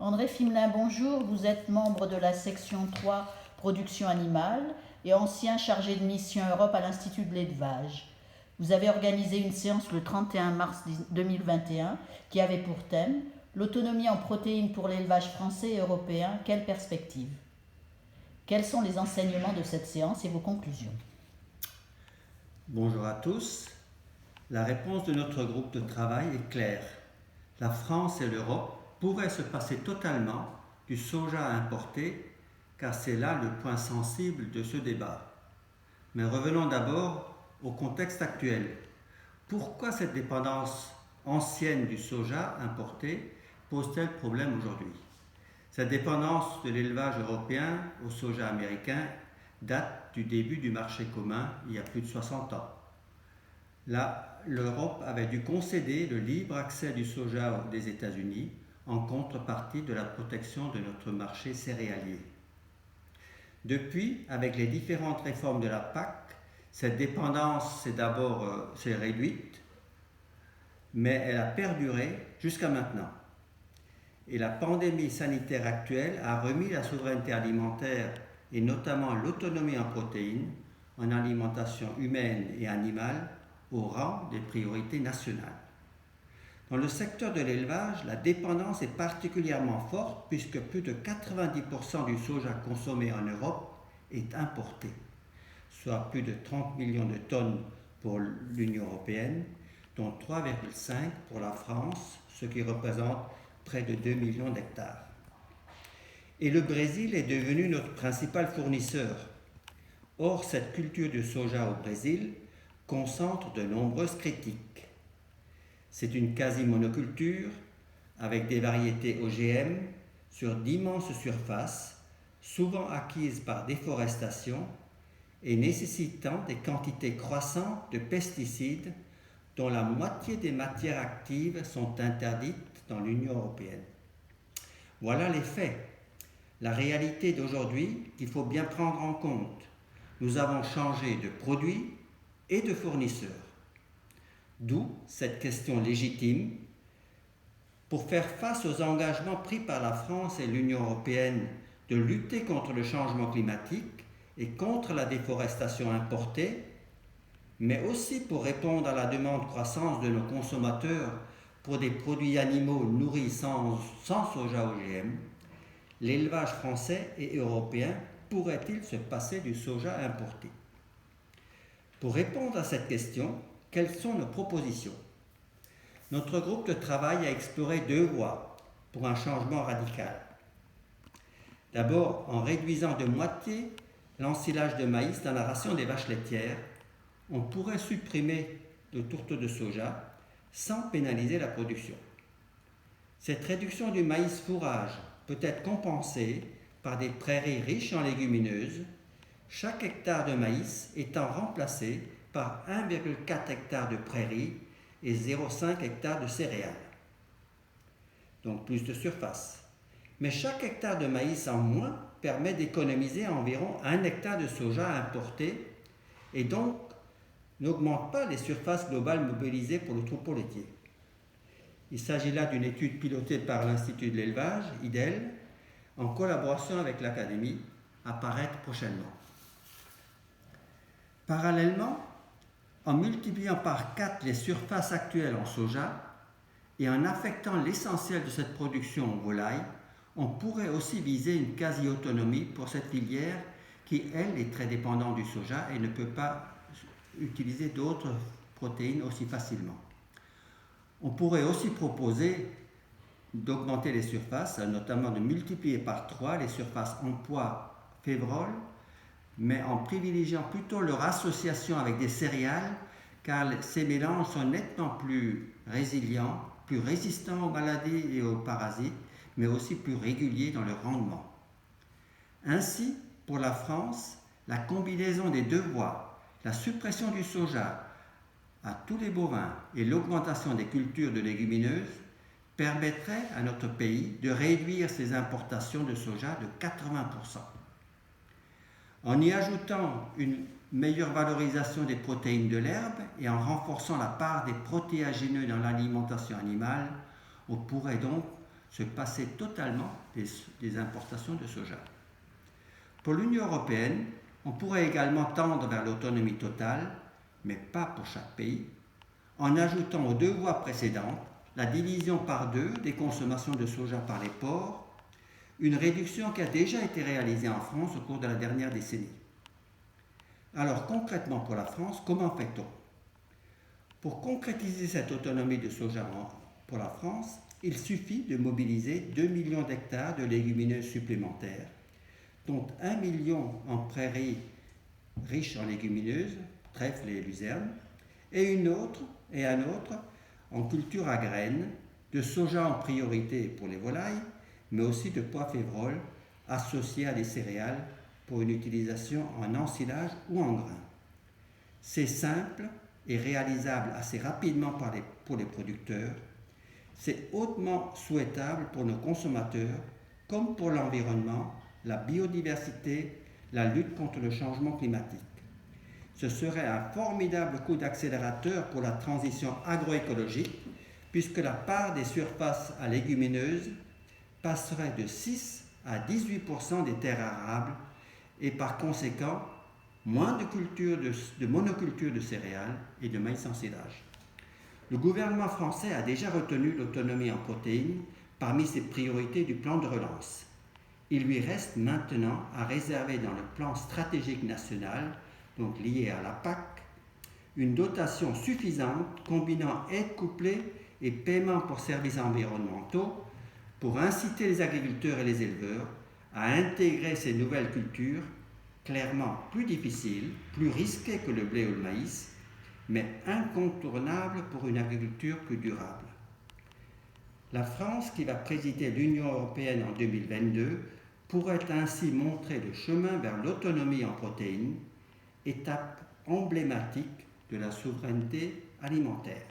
André Fimelin, bonjour. Vous êtes membre de la section 3 production animale et ancien chargé de mission Europe à l'Institut de l'élevage. Vous avez organisé une séance le 31 mars 2021 qui avait pour thème l'autonomie en protéines pour l'élevage français et européen. Quelle perspective? Quels sont les enseignements de cette séance et vos conclusions? Bonjour à tous. La réponse de notre groupe de travail est claire. La France et l'Europe pourraient se passer totalement du soja importé, car c'est là le point sensible de ce débat. Mais revenons d'abord au contexte actuel. Pourquoi cette dépendance ancienne du soja importé pose-t-elle problème aujourd'hui? Cette dépendance de l'élevage européen au soja américain date du début du marché commun il y a plus de 60 ans. Là, l'Europe avait dû concéder le libre accès du soja des États-Unis en contrepartie de la protection de notre marché céréalier. Depuis, avec les différentes réformes de la PAC, cette dépendance s'est réduite, mais elle a perduré jusqu'à maintenant. Et la pandémie sanitaire actuelle a remis la souveraineté alimentaire et notamment l'autonomie en protéines, en alimentation humaine et animale, au rang des priorités nationales. Dans le secteur de l'élevage, la dépendance est particulièrement forte puisque plus de 90% du soja consommé en Europe est importé, soit plus de 30 millions de tonnes pour l'Union européenne, dont 3,5 pour la France, ce qui représente près de 2 millions d'hectares. Et le Brésil est devenu notre principal fournisseur. Or, cette culture du soja au Brésil concentre de nombreuses critiques. C'est une quasi-monoculture avec des variétés OGM sur d'immenses surfaces, souvent acquises par déforestation et nécessitant des quantités croissantes de pesticides dont la moitié des matières actives sont interdites dans l'Union européenne. Voilà les faits. La réalité d'aujourd'hui qu'il faut bien prendre en compte. Nous avons changé de produit et de fournisseur. D'où cette question légitime. Pour faire face aux engagements pris par la France et l'Union européenne de lutter contre le changement climatique et contre la déforestation importée, mais aussi pour répondre à la demande croissante de nos consommateurs pour des produits animaux nourris sans soja OGM, l'élevage français et européen pourrait-il se passer du soja importé? Pour répondre à cette question, quelles sont nos propositions? Notre groupe de travail a exploré deux voies pour un changement radical. D'abord, en réduisant de moitié l'ensilage de maïs dans la ration des vaches laitières, on pourrait supprimer le tourteau de soja sans pénaliser la production. Cette réduction du maïs fourrage peut être compensée par des prairies riches en légumineuses, chaque hectare de maïs étant remplacé par 1,4 hectare de prairies et 0,5 hectare de céréales. Donc plus de surface. Mais chaque hectare de maïs en moins permet d'économiser environ 1 hectare de soja importé et donc n'augmente pas les surfaces globales mobilisées pour le troupeau laitier. Il s'agit là d'une étude pilotée par l'Institut de l'élevage, IDEL, en collaboration avec l'Académie, à paraître prochainement. Parallèlement, en multipliant par 4 les surfaces actuelles en soja et en affectant l'essentiel de cette production aux volailles, on pourrait aussi viser une quasi-autonomie pour cette filière qui, elle, est très dépendante du soja et ne peut pas utiliser d'autres protéines aussi facilement. On pourrait aussi proposer d'augmenter les surfaces, notamment de multiplier par 3 les surfaces en pois févrole, mais en privilégiant plutôt leur association avec des céréales, car ces mélanges sont nettement plus résilients, plus résistants aux maladies et aux parasites, mais aussi plus réguliers dans leur rendement. Ainsi, pour la France, la combinaison des deux voies, la suppression du soja à tous les bovins et l'augmentation des cultures de légumineuses, permettrait à notre pays de réduire ses importations de soja de 80%. En y ajoutant une meilleure valorisation des protéines de l'herbe et en renforçant la part des protéagineux dans l'alimentation animale, on pourrait donc se passer totalement des importations de soja. Pour l'Union européenne, on pourrait également tendre vers l'autonomie totale, mais pas pour chaque pays, en ajoutant aux 2 voies précédentes la division par 2 des consommations de soja par les ports, une réduction qui a déjà été réalisée en France au cours de la dernière décennie. Alors concrètement pour la France, comment fait-on? Pour concrétiser cette autonomie de soja pour la France, il suffit de mobiliser 2 millions d'hectares de légumineuses supplémentaires, dont 1 million en prairies riches en légumineuses, trèfle et luzerne, et un autre en culture à graines, de soja en priorité pour les volailles, mais aussi de pois févrole associés à des céréales pour une utilisation en ensilage ou en grains. C'est simple et réalisable assez rapidement pour les producteurs. C'est hautement souhaitable pour nos consommateurs, comme pour l'environnement, la biodiversité, la lutte contre le changement climatique. Ce serait un formidable coup d'accélérateur pour la transition agroécologique, puisque la part des surfaces à légumineuses passerait de 6 à 18% des terres arables et par conséquent moins de monoculture de céréales et de maïs en silage. Le gouvernement français a déjà retenu l'autonomie en protéines parmi ses priorités du plan de relance. Il lui reste maintenant à réserver dans le plan stratégique national, donc lié à la PAC, une dotation suffisante combinant aide couplée et paiement pour services environnementaux pour inciter les agriculteurs et les éleveurs à intégrer ces nouvelles cultures clairement plus difficiles, plus risquées que le blé ou le maïs, mais incontournables pour une agriculture plus durable. La France, qui va présider l'Union européenne en 2022, pourrait ainsi montrer le chemin vers l'autonomie en protéines, étape emblématique de la souveraineté alimentaire.